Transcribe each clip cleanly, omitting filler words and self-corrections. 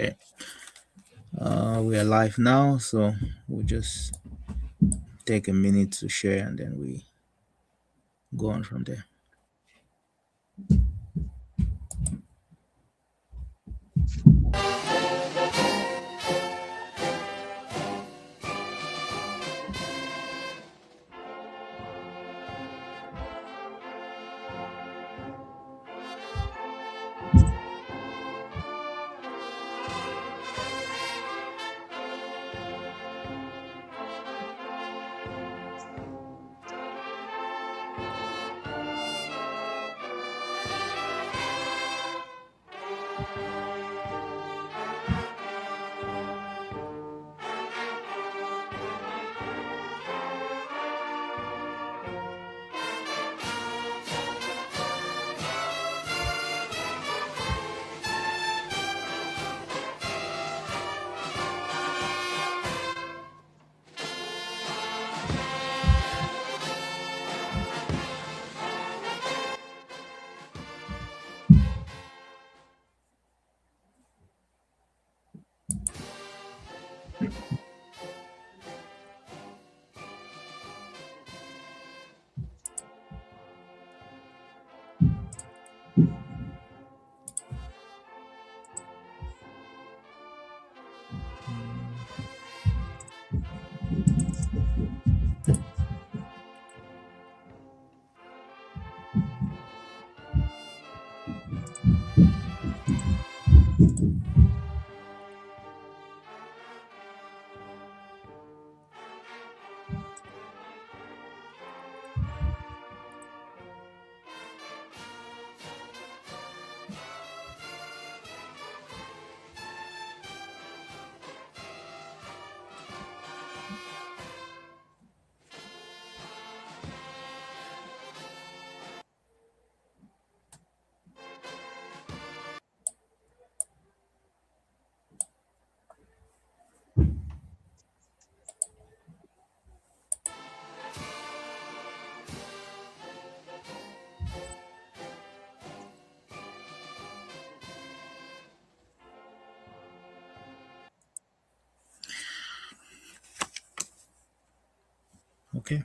Okay. We are live now, so we'll just take a minute to share and then we go on from there. Okay.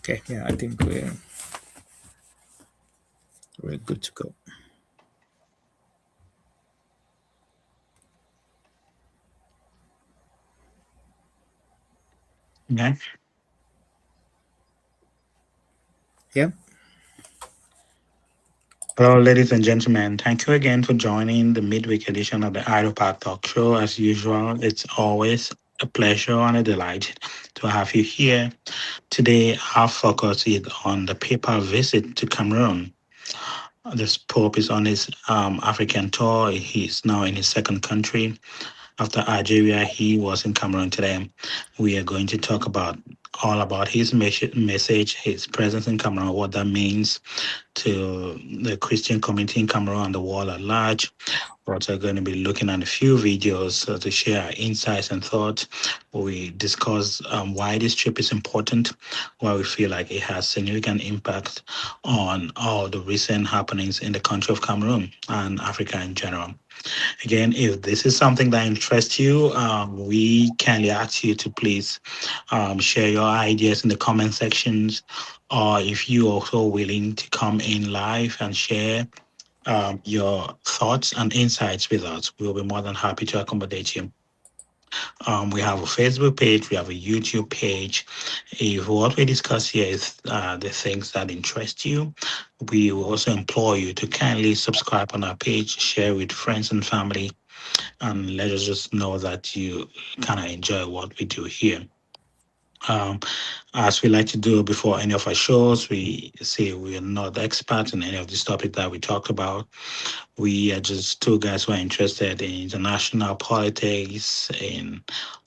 Okay. Yeah, I think we're good to go. Okay. Yeah. Hello, ladies and gentlemen. Thank you again for joining the midweek edition of the Idle Path Talk Show. As usual, it's always a pleasure and a delight to have you here. Today, our focus is on the papal visit to Cameroon. This Pope is on his African tour. He's now in his second country. After Algeria, he was in Cameroon today. We are going to talk about all about his message, his presence in Cameroon, what that means to the Christian community in Cameroon and the world at large. We're also going to be looking at a few videos to share our insights and thoughts. We discuss why this trip is important, why we feel like it has significant impact on all the recent happenings in the country of Cameroon and Africa in general. Again, if this is something that interests you, we kindly ask you to please share your ideas in the comment sections, or if you also willing to come in live and share your thoughts and insights with us, we'll be more than happy to accommodate you. We have a Facebook page, we have a YouTube page. If what we discuss here is the things that interest you, we will also implore you to kindly subscribe on our page, share with friends and family, and let us just know that you kind of enjoy what we do here. Um, as we like to do before any of our shows, we say we are not experts in any of these topics that we talked about. We are just two guys who are interested in international politics, in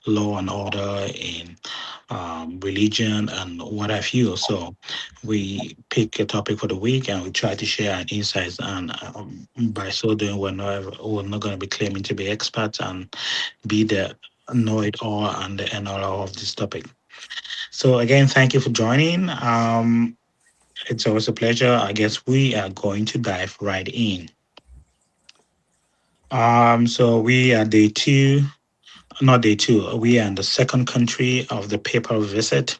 law and order, in religion, and what have you. So we pick a topic for the week and we try to share our insights. And by so doing, we're not going to be claiming to be experts and be the know it all and the end all of this topic. So again, thank you for joining. It's always a pleasure. I guess we are going to dive right in. So we are day two, not day two. We are in the second country of the papal visit.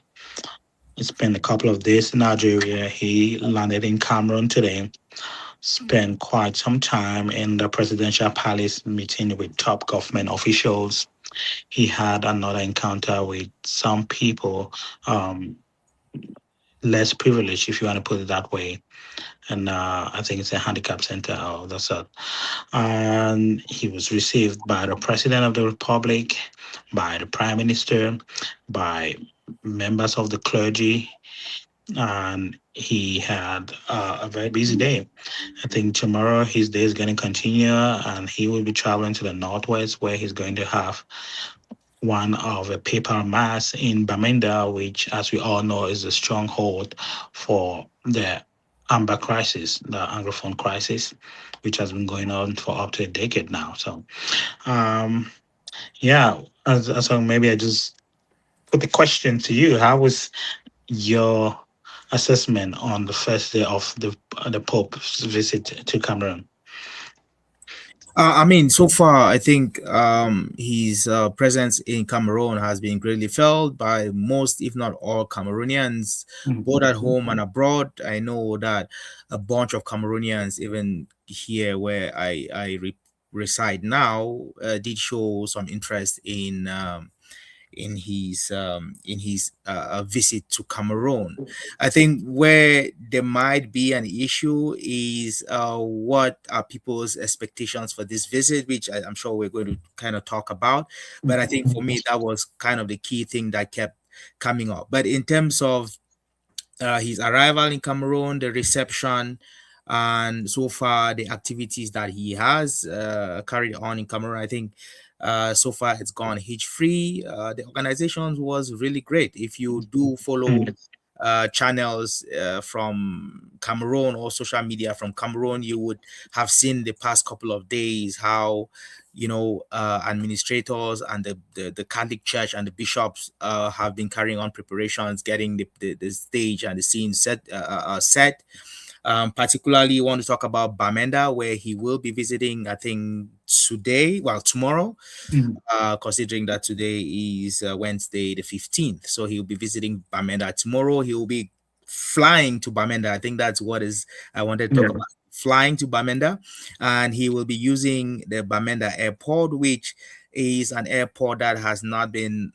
He spent a couple of days in Nigeria. He landed in Cameroon today. Spent quite some time in the presidential palace meeting with top government officials. He had another encounter with some people, um, less privileged, if you want to put it that way. And I think it's a handicap center of the sort. And he was received by the president of the republic, by the prime minister, by members of the clergy, and he had a very busy day. I think tomorrow his day is going to continue, and he will be traveling to the northwest, where he's going to have one of a papal mass in Bamenda, which, as we all know, is a stronghold for the Amber crisis, the Anglophone crisis, which has been going on for up to a decade now. So, um, yeah, so maybe I just put the question to you: how was your assessment on the first day of the Pope's visit to Cameroon? I mean, so far, I think his presence in Cameroon has been greatly felt by most, if not all, Cameroonians, Mm. both at home and abroad. I know that a bunch of Cameroonians, even here where I reside now, did show some interest in his visit to Cameroon. I think where there might be an issue is what are people's expectations for this visit, which I'm sure we're going to kind of talk about. But I think for me that was kind of the key thing that kept coming up. But in terms of his arrival in Cameroon, the reception, and so far the activities that he has carried on in Cameroon. I think so far it's gone hitch free. The organization was really great. If you do follow Mm. channels from Cameroon or social media from Cameroon, you would have seen the past couple of days how administrators and the Catholic Church and the bishops have been carrying on preparations, getting the stage and the scene set. Particularly, want to talk about Bamenda, where he will be visiting, I think, today, well, tomorrow, Mm. considering that today is Wednesday the 15th. So he'll be visiting Bamenda tomorrow. He'll be flying to Bamenda. I think that's what is I wanted to talk Yeah. about. Flying to Bamenda, and he will be using the Bamenda airport, which is an airport that has not been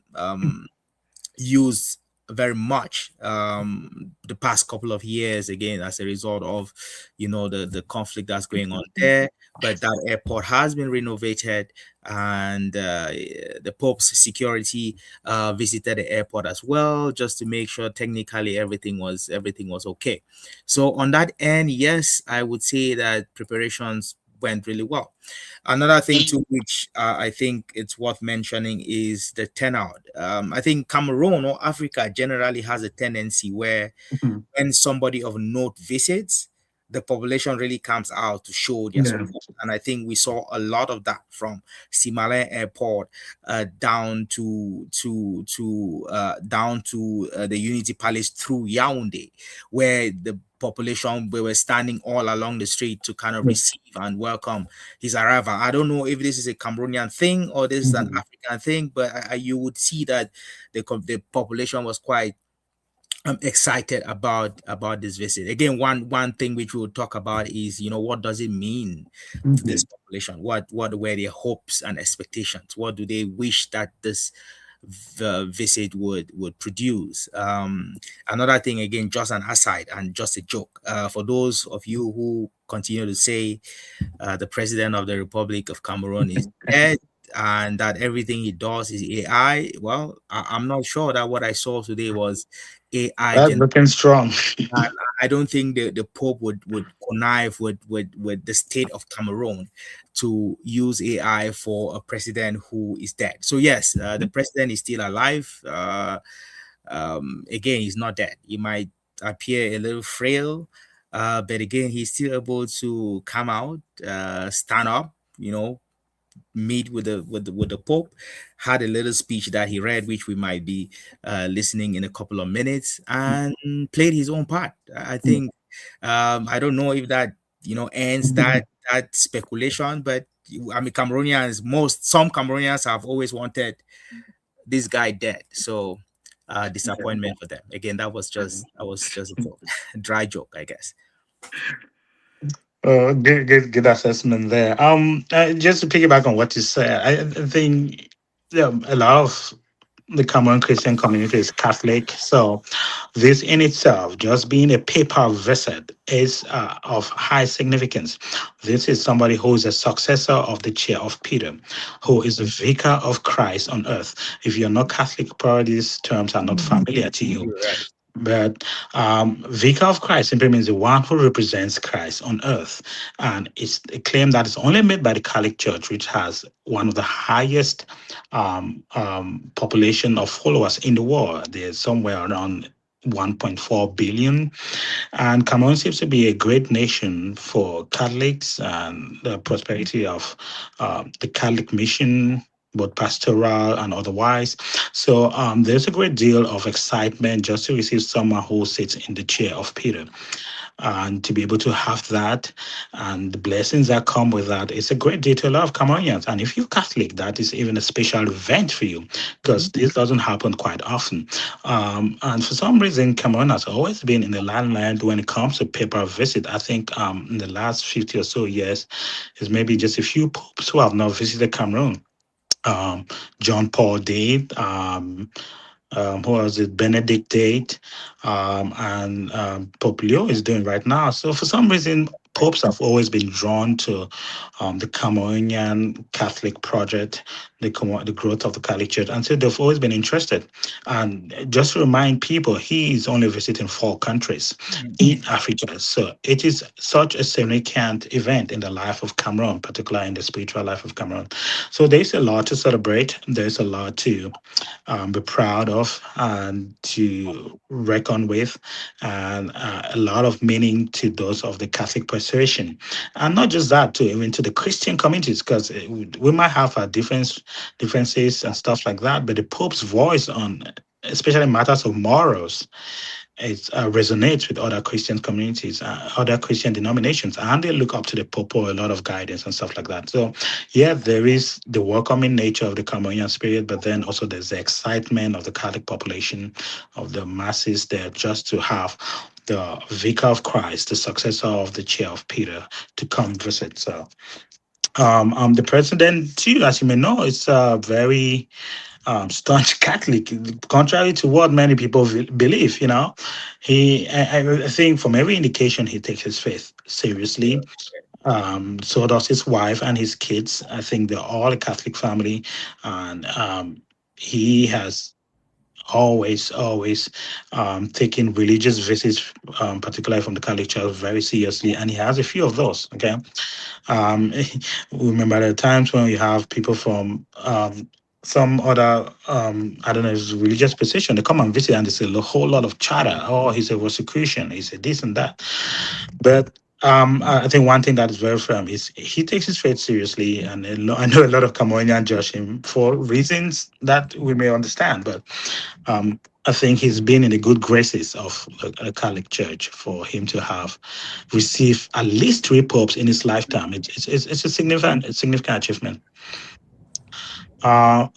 used very much the past couple of years, again as a result of the conflict that's going on there. But that airport has been renovated, and the Pope's security visited the airport as well, just to make sure technically everything was okay. So on that end, yes, I would say that preparations went really well. Another thing too, which I think it's worth mentioning, is the turnout. I think Cameroon or Africa generally has a tendency where Mhm. when somebody of note visits, the population really comes out to show their Yeah. support. And I think we saw a lot of that from Simale Airport down to the Unity Palace through Yaoundé, where the population we were standing all along the street to kind of Yeah. receive and welcome his arrival. I don't know if this is a Cameroonian thing or this is an Mhm. African thing, but you would see that the population was quite I'm excited about this visit. Again, one thing which we'll talk about is what does it mean to this Mhm. population? What were their hopes and expectations? What do they wish that this visit would produce? Another thing, again, just an aside and just a joke. For those of you who continue to say the president of the Republic of Cameroon is dead. and that everything he does is AI, well, I'm not sure that what I saw today was AI. That's looking strong. I don't think the Pope would connive with the state of Cameroon to use AI for a president who is dead. So yes, the president is still alive. Again, he's not dead. He might appear a little frail, but again, he's still able to come out, stand up, meet with the Pope, had a little speech that he read, which we might be listening in a couple of minutes, and played his own part. I think I don't know if that ends that speculation, but I mean Cameroonians, some Cameroonians have always wanted this guy dead, so disappointment for them. Again, that was just a joke, dry joke, I guess. Good assessment there. Just to piggyback on what you said, I think a lot of the Cameroon Christian community is Catholic, so this in itself, just being a papal visit, is of high significance. This is somebody who is a successor of the chair of Peter, who is the vicar of Christ on earth. If you're not Catholic, probably these terms are not familiar to you. You're right. But Vicar of Christ simply means the one who represents Christ on earth. And it's a claim that is only made by the Catholic Church, which has one of the highest population of followers in the world. There's somewhere around 1.4 billion. And Cameroon seems to be a great nation for Catholics and the prosperity of the Catholic mission, both pastoral and otherwise. So there's a great deal of excitement just to receive someone who sits in the chair of Peter, and to be able to have that and the blessings that come with that. It's a great day to a lot of Cameroonians. And if you're Catholic, that is even a special event for you, because this doesn't happen quite often. And for some reason, Cameroon has always been in the limelight when it comes to papal visit. I think in the last 50 or so years, there's maybe just a few popes who have not visited Cameroon. John Paul did. Who was it? Benedict did, and Pope Leo is doing right now. So for some reason, popes have always been drawn to the Cameroonian Catholic project, the growth of the Catholic Church, and so they've always been interested. And just to remind people, he is only visiting 4 countries in Africa. So it is such a significant event in the life of Cameroon, particularly in the spiritual life of Cameroon. So there's a lot to celebrate. There's a lot to be proud of and to reckon with, and a lot of meaning to those of the Catholic persuasion. And not just that, too, even to the Christian communities, because we might have our differences and stuff like that, but the Pope's voice on especially matters of morals, it resonates with other Christian communities, other Christian denominations, and they look up to the Pope for a lot of guidance and stuff like that. So, yeah, there is the welcoming nature of the Cameroonian spirit, but then also there's the excitement of the Catholic population, of the masses there, just to have the Vicar of Christ, the successor of the chair of Peter, to come visit. So, the president, too, as you may know, is very staunch Catholic, contrary to what many people believe. I think from every indication he takes his faith seriously. So does his wife and his kids. I think they're all a Catholic family, and he has always taken religious visits, particularly from the Catholic Church, very seriously, and he has a few of those. Okay, um, remember the times when you have people from some other, I don't know, it's religious position, they come and visit and they say a whole lot of chatter. Oh, he's a Rosicrucian, he's a this and that. But I think one thing that is very firm is he takes his faith seriously, and I know a lot of Cameroonian judge him for reasons that we may understand. But I think he's been in the good graces of a Catholic Church for him to have received at least 3 popes in his lifetime. It's a significant achievement. I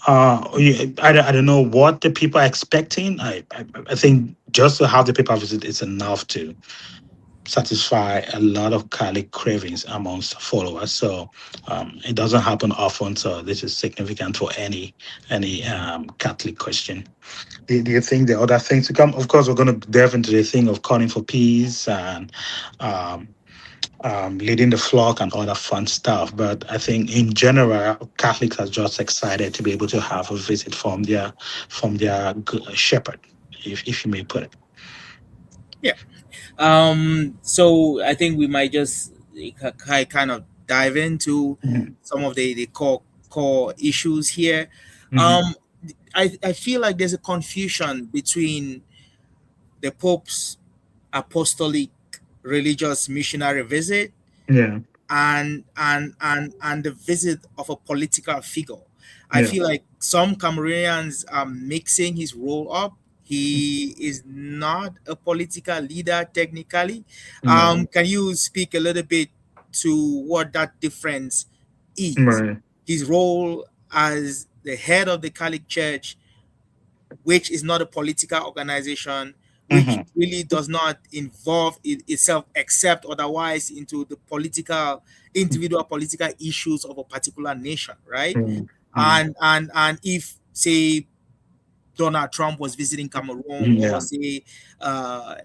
don't know what the people are expecting. I think just to have the paper visit is enough to satisfy a lot of Catholic cravings amongst followers. So it doesn't happen often. So this is significant for any Catholic Christian. Do you think there are other things to come? Of course, we're going to delve into the thing of calling for peace and um, leading the flock and all that fun stuff. But I think in general, Catholics are just excited to be able to have a visit from their shepherd, if you may put it. Yeah. So I think we might just kind of dive into Mhm. some of the core issues here. Mhm. Um, I feel like there's a confusion between the Pope's apostolic religious missionary visit Yeah, and the visit of a political figure. I yeah, feel like some Cameroonians are mixing his role up. He is not a political leader technically. no, Can you speak a little bit to what that difference is? right. His role as the head of the Catholic Church, which is not a political organization, which Mhm. really does not involve itself except otherwise into the political individual political issues of a particular nation, right? Mhm. Mhm. And if say Donald Trump was visiting Cameroon, or Yeah, say uh,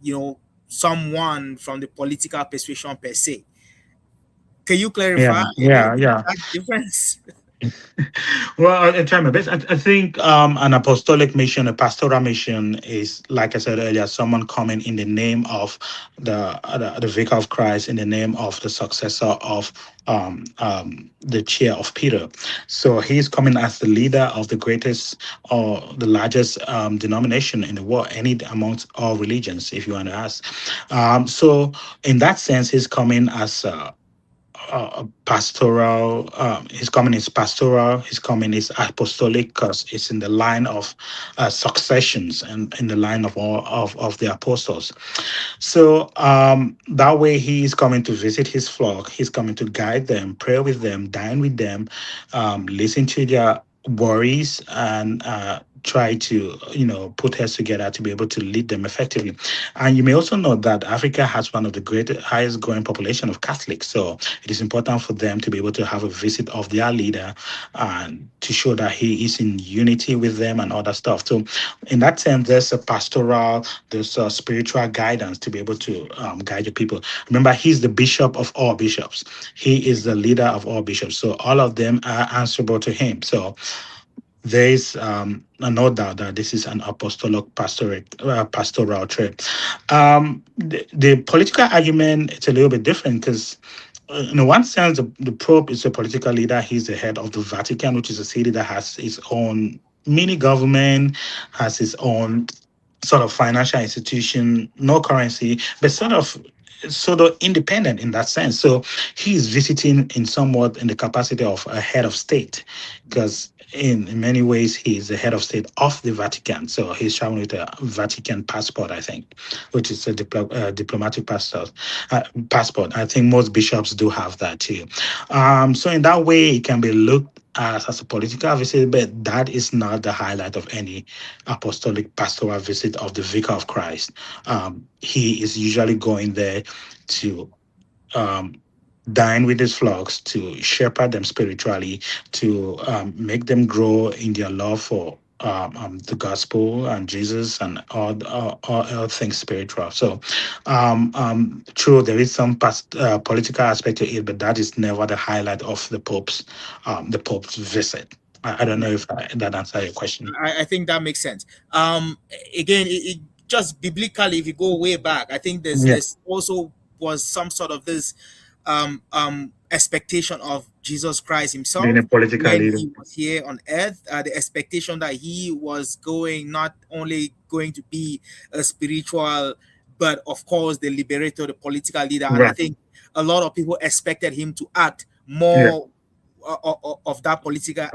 you know someone from the political persuasion per se, can you clarify yeah, a little yeah, bit yeah. that difference? Well, I try my best. I think an apostolic mission, a pastoral mission, is like I said earlier, someone coming in the name of the vicar of Christ, in the name of the successor of the chair of Peter. So he's coming as the leader of the greatest or the largest denomination in the world, any amongst all religions, if you want to ask. So in that sense, he's coming as pastoral. His coming is pastoral. His coming is apostolic because it's in the line of successions and in the line of all of the apostles. So that way he is coming to visit his flock. He's coming to guide them, pray with them, dine with them, listen to their worries, and try to put heads together to be able to lead them effectively. And you may also know that Africa has one of the highest growing population of Catholics. So it is important for them to be able to have a visit of their leader and to show that he is in unity with them and all that stuff. So in that sense, there's a pastoral, there's a spiritual guidance to be able to guide the people. Remember, he's the bishop of all bishops. He is the leader of all bishops. So all of them are answerable to him. So there is no doubt that this is an apostolic pastoral trait. The political argument, it's a little bit different because in one sense, the Pope is a political leader. He's the head of the Vatican, which is a city that has its own mini government, has its own sort of financial institution, no currency, but sort of independent in that sense. So he's visiting in somewhat in the capacity of a head of state, because in many ways he's the head of state of the Vatican. So he's traveling with a Vatican passport, I think, which is a diplomatic passport. Passport. I think most bishops do have that too. So in that way, it can be looked as a political visit, but that is not the highlight of any apostolic pastoral visit of the Vicar of Christ. He is usually going there to um, dine with his flocks, to shepherd them spiritually, to make them grow in their love for the gospel and Jesus and all things spiritual. So, true, there is some political aspect to it, but that is never the highlight of the Pope's visit. I don't know if that answers your question. I think that makes sense. Again, it just biblically, if you go way back, I think Yeah, there's also was some sort of this expectation of Jesus Christ being a himself political when leader. he was here on earth. The expectation that he was going not only going to be a spiritual, but of course the liberator, the political leader. And I Right. think a lot of people expected him to act Yeah. more of that Of the political.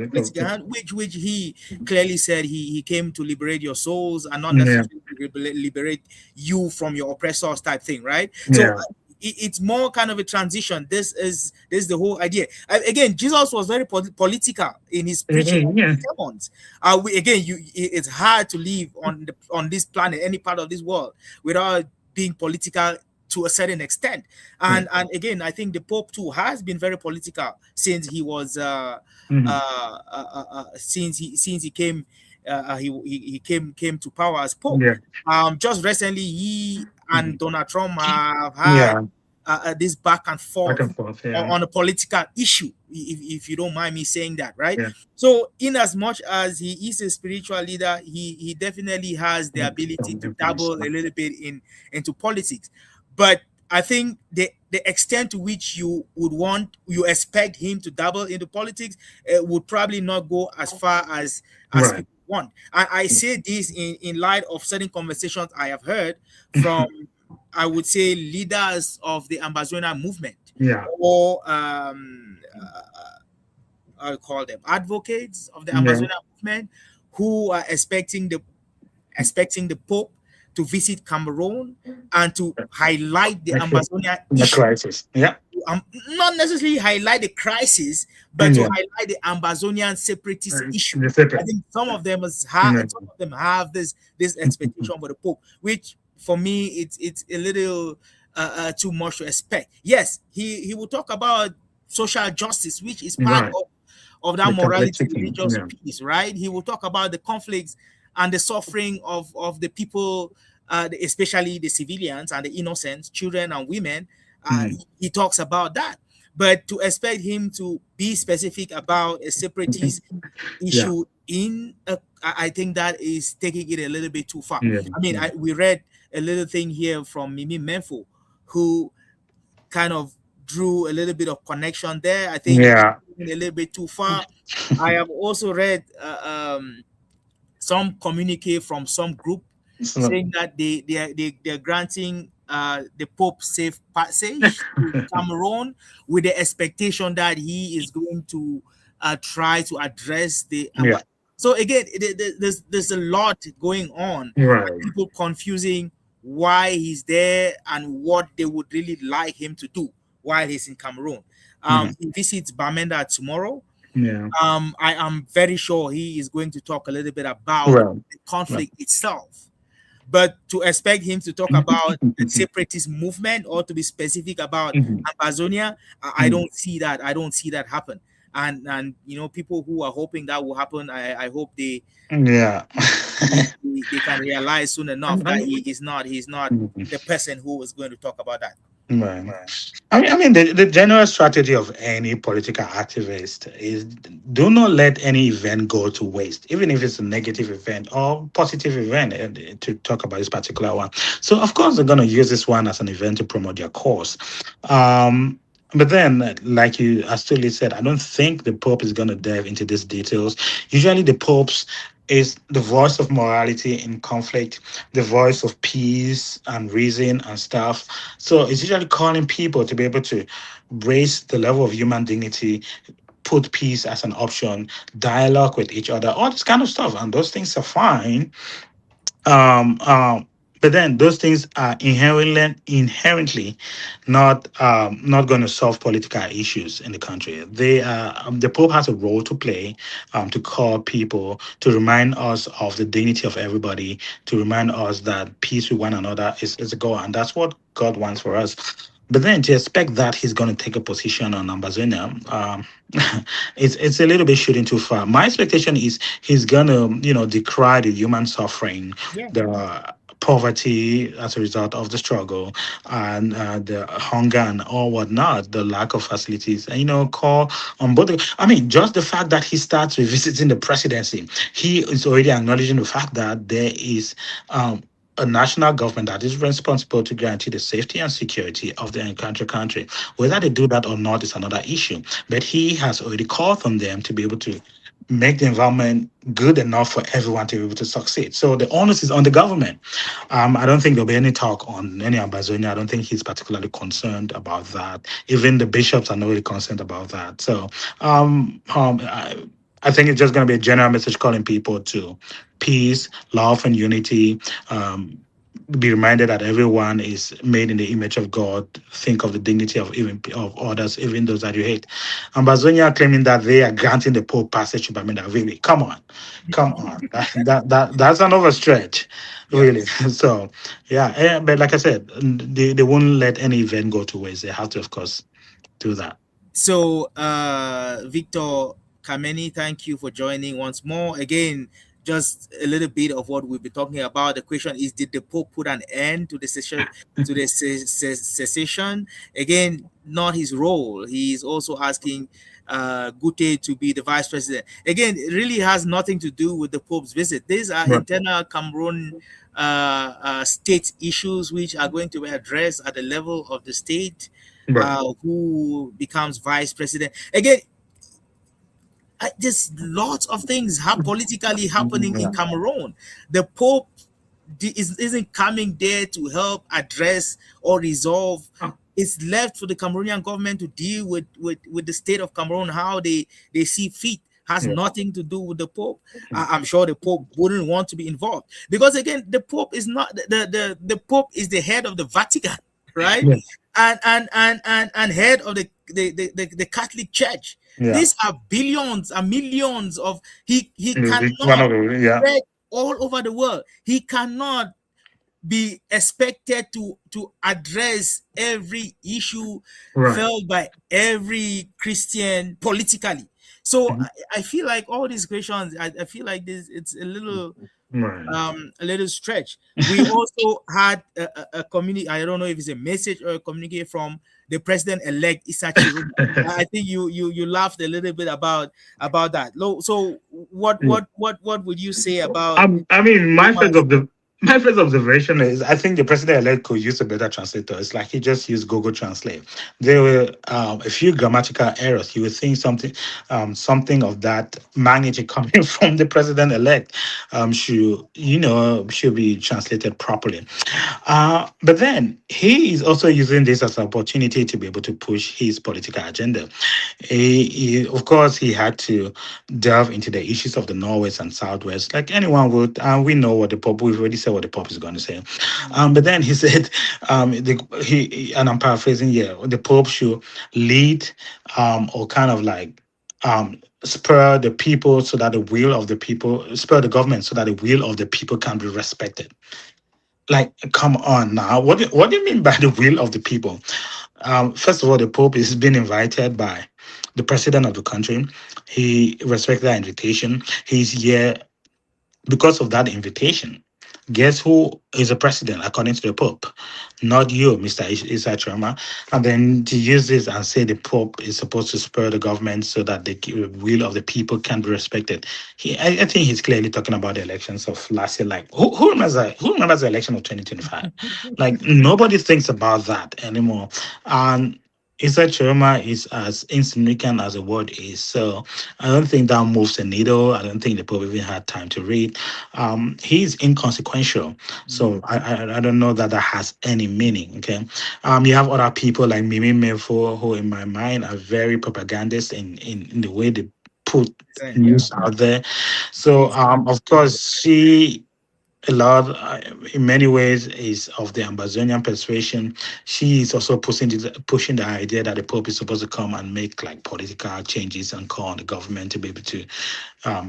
political hand, which he clearly said he came to liberate your souls and not Yeah. necessarily liberate you from your oppressors type thing, right? So Yeah. it's more kind of a transition. This is the whole idea. Again, Jesus was very political in his preaching of Yeah. his sermons. Again, it's hard to live on this planet, any part of this world, without being political to a certain extent. Yeah. And again, I think the Pope too has been very political since he was Mhm. since he came he came to power as Pope. Yeah. Just recently, he and Mhm. Donald Trump have had Yeah. this back and Back forth and forth. Yeah. on a political issue, if you don't mind me saying that, right? Yeah. So in as much as he is a spiritual leader, he definitely has the ability Some to influence. dabble a little bit into politics. But I think the extent to which you expect him to dabble into politics would probably not go as far as Right. people want. I say this in light of certain conversations I have heard from, I would say, leaders of the Ambazonia movement, Yeah. or I'll call them advocates of the Yeah. Ambazonia movement, who are expecting the Pope to visit Cameroon and to highlight the Actually, Ambazonia the issue. crisis. Yeah. Not necessarily highlight the crisis, but to Yeah. highlight the Ambazonian separatist issue. The I separate. think Yeah. some of them have this expectation for the Pope, which for me it's a little too much to expect. Yes, he will talk about social justice, which is part Right. of that The complete morality, chicken. religious Yeah. peace, right? He will talk about the conflicts and the suffering of the people, especially the civilians and the innocents, children and women. Mm. He talks about that. But to expect him to be specific about a separatist Yeah. issue I think that is taking it a little bit too far. Yeah. I mean, Yeah. we read a little thing here from Mimi Menfo, who kind of drew a little bit of connection there. I think Yeah. a little bit too far. I have also read some communique from some group So, saying that they're granting the Pope safe passage to Cameroon with the expectation that he is going to try to address yeah. so again, there's a lot going on, Right. people confusing why he's there and what they would really like him to do while he's in Cameroon. Mhm. He visits Bamenda tomorrow. Yeah. I am very sure he is going to talk a little bit about Well. the Well. conflict itself. But to expect him to talk about the separatist movement or to be specific about Mhm. Amazonia, I Mhm. don't see that. I don't see that happen. And people who are hoping that will happen, I hope Yeah. they can realize soon enough that he's not Mhm. the person who is going to talk about that. Right. I mean, the general strategy of any political activist is do not let any event go to waste, even if it's a negative event or positive event, to talk about this particular one. So, of course, they're going to use this one as an event to promote their cause. But then, like you astutely said, I don't think the Pope is going to delve into these details. Usually, the Pope's is the voice of morality in conflict, the voice of peace and reason and stuff. So it's usually calling people to be able to raise the level of human dignity, put peace as an option, dialogue with each other, all this kind of stuff. And those things are fine. Um, um, but then those things are inherently not going to solve political issues in the country. They the Pope has a role to play, to call people, to remind us of the dignity of everybody, to remind us that peace with one another is a goal, and that's what God wants for us. But then to expect that he's going to take a position on Ambazonia, it's a little bit shooting too far. My expectation is he's going to, decry the human suffering, Yeah. the poverty as a result of the struggle, and the hunger and all whatnot, the lack of facilities, and call on both. I mean, just the fact that he starts revisiting the presidency, he is already acknowledging the fact that there is. A national government that is responsible to guarantee the safety and security of the country. Whether they do that or not is another issue. But he has already called on them to be able to make the environment good enough for everyone to be able to succeed. So the onus is on the government. I don't think there'll be any talk on any Ambazonia. I don't think he's particularly concerned about that. Even the bishops are not really concerned about that. So I think it's just going to be a general message calling people to peace, love, and unity. Be reminded that everyone is made in the image of God. Think of the dignity of even of others, even those that you hate. Ambazonia claiming that they are granting the Pope passage to Bamenda. Really, come on, come on. That's an overstretch, Yeah. really. So, yeah. But like I said, they won't let any event go to waste. They have to, of course, do that. So, Victor Kameni, thank you for joining once more. Again, just a little bit of what we've been talking about. The question is, did the Pope put an end to the session, to the cessation? Again, not his role. He is also asking Gute to be the vice president. Again, it really has nothing to do with the Pope's visit. These are Right. internal Cameroon state issues which are going to be addressed at the level of the state. Right. Who becomes vice president? Again, there's lots of things politically happening in Yeah. Cameroon. The Pope isn't coming there to help address or resolve. It's left for the Cameroonian government to deal with the state of Cameroon, how they see fit. Has Yeah. nothing to do with the Pope. I'm sure the Pope wouldn't want to be involved, because again, the Pope is not the Pope is the head of the Vatican, right? Yeah. And head of the Catholic Church. Yeah. These are billions and millions of he One cannot of the, yeah. spread all over the world. He cannot be expected to address every issue Right. felt by every Christian politically. So Mhm. I feel like all these questions, I feel like this it's Right. a little stretch. We also had a community. I don't know if it's a message or a communique from the president-elect Issa Chiroma. I think you laughed a little bit about that. So what would you say about I mean, Chiroma's? my first observation is I think the president elect could use a better translator. It's like he just used Google Translate. There were a few grammatical errors. You would think something of that magnitude coming from the president elect should be translated properly. But then he is also using this as an opportunity to be able to push his political agenda. Of course, he had to delve into the issues of the Northwest and Southwest, like anyone would. We know what the Pope. We've already said what the Pope is going to say. But then he said, and I'm paraphrasing here, the Pope should lead, or kind of like spur the people so that the will of the people, spur the government so that the will of the people can be respected. Like, come on now. What do you mean by the will of the people? First of all, the Pope is being invited by the president of the country. He respects that invitation. He's here because of that invitation. Guess who is the president according to the Pope? Not you, Mr. Issa Chiroma. And then to use this and say the Pope is supposed to spur the government so that the will of the people can be respected. I think he's clearly talking about the elections of last year. Like, who remembers the election of 2025? Like, nobody thinks about that anymore. And Issa Chiroma is as insignificant as the word is. So I don't think that moves the needle. I don't think the Pope even had time to read. He's inconsequential. So I don't know that that has any meaning. Okay. You have other people like Mimi Mefo, who in my mind are very propagandist in the way they put Yeah, news out there. So she's of course she a lot in many ways is of the Ambazonian persuasion. She is also pushing the idea that the Pope is supposed to come and make like political changes and call on the government to be able to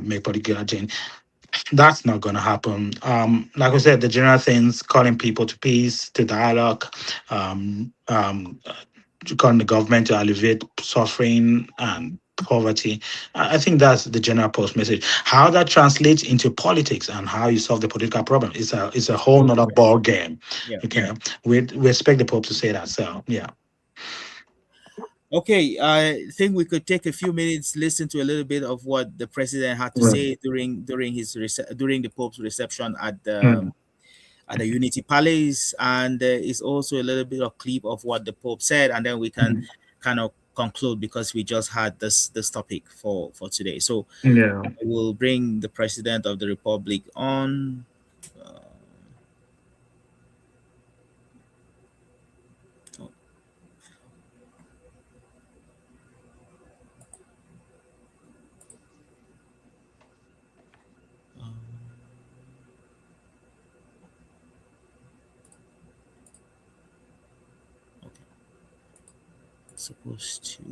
make political change. That's not going to happen. Like I said, the general things, calling people to peace, to dialogue, um, um, calling the government to alleviate suffering and poverty. I think that's the general post message. How that translates into politics and how you solve the political problem is a whole totally nother right. ball game. Yeah. Okay, we expect the Pope to say that. So yeah. Okay, I think we could take a few minutes, listen to a little bit of what the president had to Right. say during the Pope's reception Mm. at the Unity Palace, and it's also a little bit of clip of what the Pope said, and then we can Mm. kind of conclude because we just had this topic for today. So Yeah. I will bring the President of the Republic on. Uh, oh, um, okay, supposed to.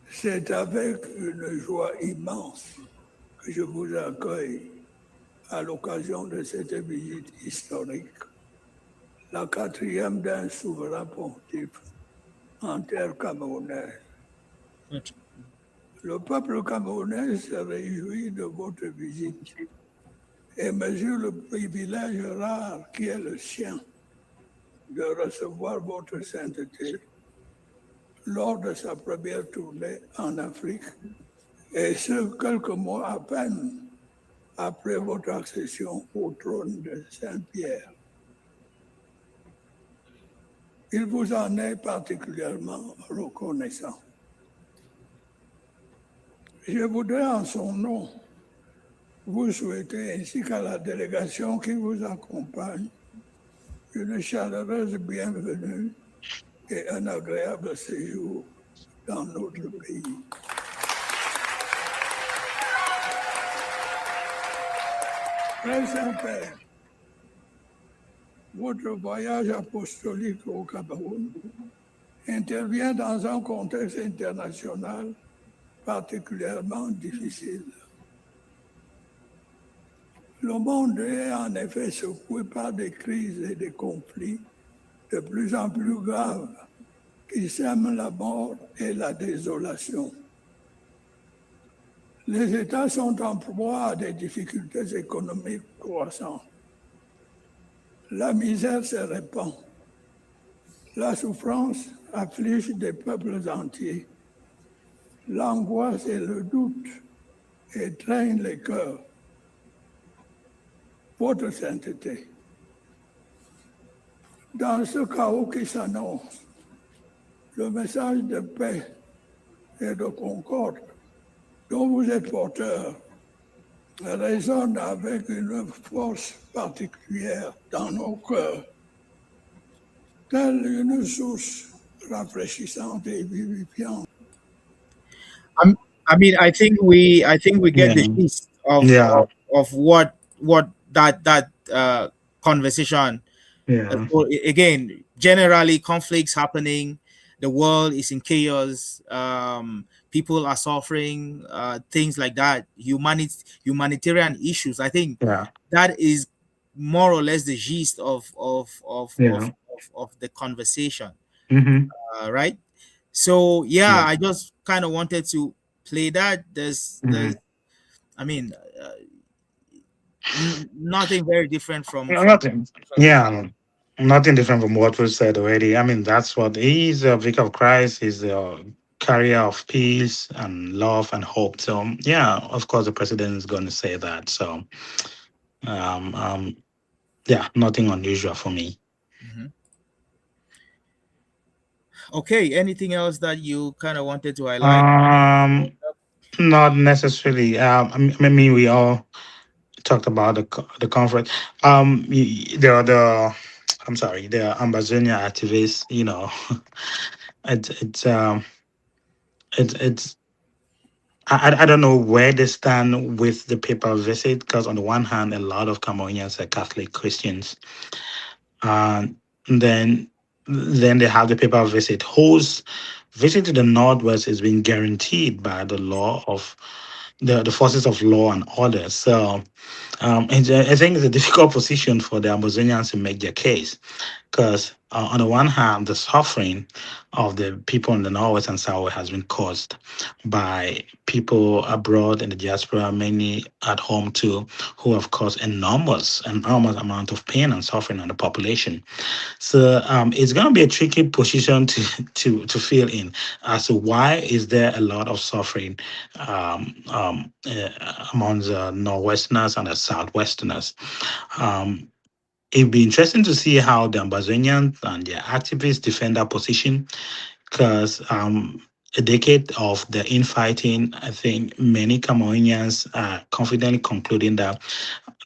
C'est avec une joie immense que je vous accueille à l'occasion de cette visite historique la quatrième d'un souverain pontife en terre camerounaise. Le peuple camerounais se réjouit de votre visite et mesure le privilège rare qui est le sien de recevoir votre sainteté lors de sa première tournée en Afrique, et ce, quelques mois à peine après votre accession au trône de Saint-Pierre. Il vous en est particulièrement reconnaissant. Je voudrais en son nom vous souhaiter, ainsi qu'à la délégation qui vous accompagne, une chaleureuse bienvenue et un agréable séjour dans notre pays. Très Saint-Père, votre voyage apostolique au Cameroun intervient dans un contexte international particulièrement difficile. Le monde est en effet secoué par des crises et des conflits de plus en plus graves qui sèment la mort et la désolation. Les États sont en proie à des difficultés économiques croissantes. La misère se répand. La souffrance afflige des peuples entiers. L'angoisse et le doute étreignent les cœurs. Votre sainteté. Dans ce chaos qui s'annonce, le message de paix et de concorde dont vous êtes porteur résonne avec une force particulière dans nos cœurs, telle une source rafraîchissante et vivifiante. I mean, I think we get the Yeah. gist Yeah. of what that conversation. Yeah. So again, generally conflicts happening, the world is in chaos, people are suffering, things like that. Humanitarian issues. I think Yeah. that is more or less the gist Yeah. of the conversation, Mm-hmm. right? So yeah, Yeah. I just kind of wanted to play that. There's Mm-hmm. I mean, nothing very different from Nothing. Yeah. Nothing different from what we said already. I mean, that's what he's a vicar of Christ. He's a carrier of peace and love and hope. So, yeah, of course, the president is going to say that. So, um, um, yeah, nothing unusual for me. Mhm. Okay, anything else that you kind of wanted to highlight? Um, Not necessarily. I mean, we all talked about the conference. There are the, I'm sorry, the Ambazonia activists. You know, it's it's um it's I don't know where they stand with the papal visit, because on the one hand, a lot of Cameroonians are Catholic Christians, and then they have the papal visit. Whose visit to the Northwest is being guaranteed by the law of the forces of law and order. So I think it's a difficult position for the Amazonians to make their case, because on the one hand, the suffering of the people in the Northwest and South has been caused by people abroad in the diaspora, many at home too, who have caused enormous amount of pain and suffering on the population. So it's going to be a tricky position to fill in as to why is there a lot of suffering among the Northwesterners and the Southwesterners. Um, It'd be interesting to see how the Ambazonians and their activists defend that position, because a decade of the infighting, I think many Cameroonians are confidently concluding that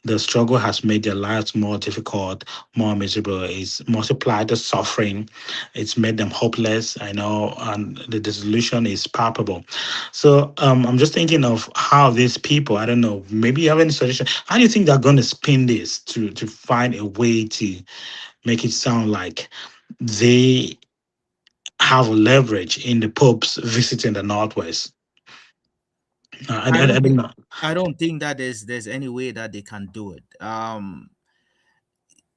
the struggle has made their lives more difficult, more miserable. It's multiplied the suffering. It's made them hopeless. I know, and the disillusion is palpable. So I'm just thinking of how these people, I don't know, maybe you have any suggestion. How do you think they're going to spin this to find a way to make it sound like they have leverage in the Pope's visiting the Northwest? I I don't don't think know. I don't think that there's any way that they can do it.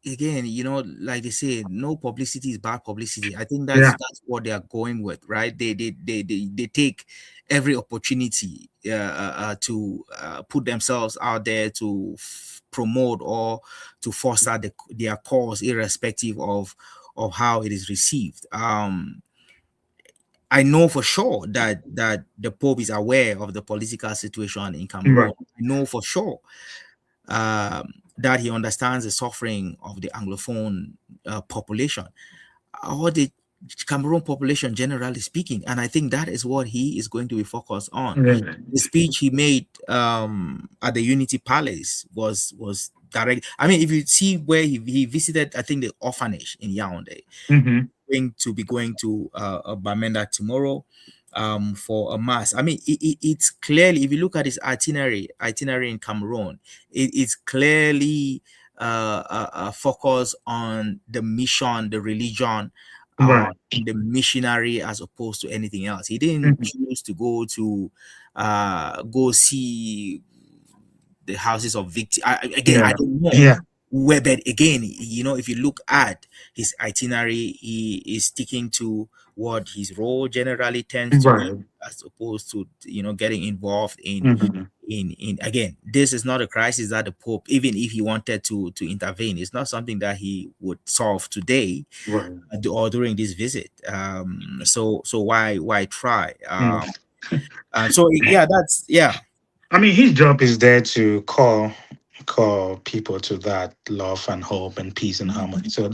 again, like they say, no publicity is bad publicity. I think Yeah. that's what they are going with, right? They take every opportunity to put themselves out there to promote or to foster their cause, irrespective of how it is received. I know for sure that the Pope is aware of the political situation in Cameroon. Right. I know for sure that he understands the suffering of the Anglophone population, or the Cameroon population, generally speaking. And I think that is what he is going to be focused on. Yeah. The speech he made at the Unity Palace was direct. I mean, if you see where he visited, I think the orphanage in Yaoundé, Mm-hmm. going to Bamenda tomorrow for a mass. I mean, it's clearly, if you look at his itinerary in Cameroon, it's clearly focused on the mission, the religion, Right. the missionary, as opposed to anything else. He didn't Mhm. choose to go see the houses of victims. Again, I Yeah. don't know Yeah. where, but again, if you look at his itinerary, he is sticking to what his role generally tends to be, Right. as opposed to getting involved Mm-hmm. in again, this is not a crisis that the Pope, even if he wanted to intervene, it's not something that he would solve today Right. or during this visit. So why try? Mm. So yeah, that's yeah. I mean, his job is there to call people to that love and hope and peace and Mhm. harmony. So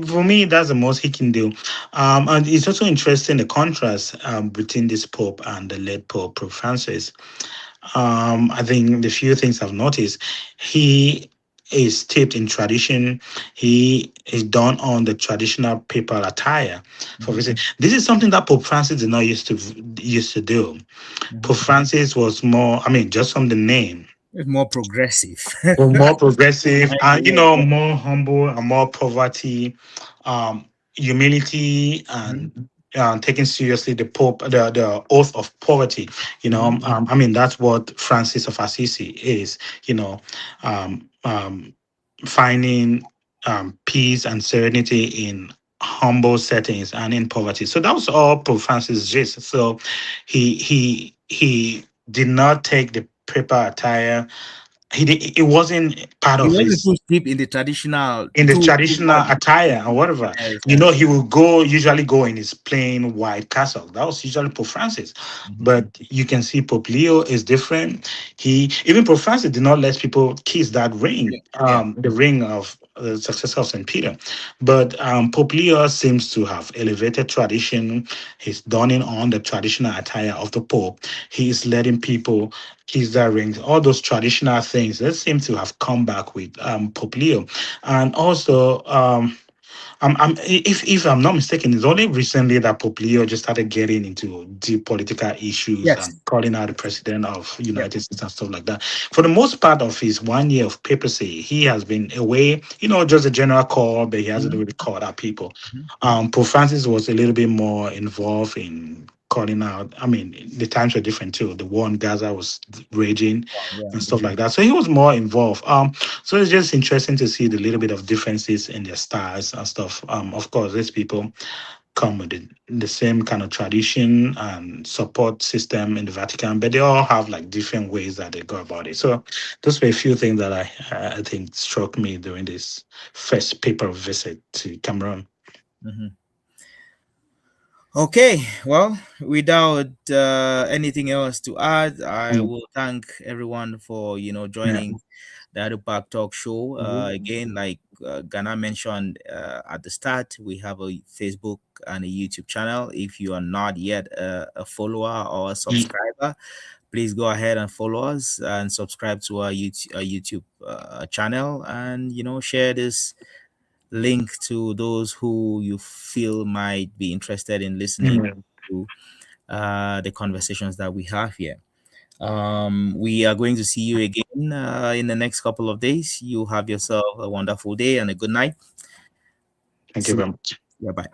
for me, that's the most he can do. And it's also interesting the contrast between this Pope and the late Pope Francis. I think the few things I've noticed, he is steeped in tradition. He is done on the traditional papal attire for Mhm. visit. This is something that Pope Francis did not used to do. Pope Mhm. Francis was more, I mean, just from the name, It's more progressive. was more progressive and, Yeah. more humble and more poverty, um, humility, Mhm. and taking seriously the the oath of poverty. Mhm. I mean, that's what Francis of Assisi is, you know, um, um, finding peace and serenity in humble settings and in poverty. So that was all Pope Francis gist. So he did not take the paper attire. It wasn't part He of wasn't his too deep in the traditional, in the too traditional much. attire or whatever. Yes, yes. He will usually go in his plain white castle. That was usually Pope Francis. Mhm. But you can see Pope Leo is different. Even Pope Francis did not let people kiss that Yeah, ring, yeah. the ring of the successor of St. Peter. But Pope Leo seems to have elevated tradition. He's donning on the traditional attire of the Pope. He's letting people kiss that rings. All those traditional things that seem to have come back with Pope Leo. And also, if I'm not mistaken, it's only recently that Pope Leo just started getting into deep political issues Yes. and calling out the president of Yeah. United States and stuff like that. For the most part of his 1 year of papacy, he has been away, just a general call, but he hasn't Mhm. really called out people. Mhm. Pope Francis was a little bit more involved in calling out. I mean, the times were different too. The war in Gaza was raging Yeah. and stuff like that. So he was more involved. So it's just interesting to see the little bit of differences in their styles and stuff. Of course, these people come with the same kind of tradition and support system in the Vatican, but they all have like different ways that they go about it. So those were a few things that I think struck me during this first paper visit to Cameroon. Mhm. Okay, well, without anything else to add, I Mm. will thank everyone for Yeah. joining the Park Talk Show. Again, like Ghana mentioned at the start, we have a Facebook and a YouTube channel. If you are not yet a follower or a subscriber, please go ahead and follow us and subscribe to our YouTube channel, and share this link to those who you feel might be interested in listening Mm. to the conversations that we have here. We are going to see you again in the next couple of days. You have yourself a wonderful day and a good night. Thank you See very much. you. Bye bye.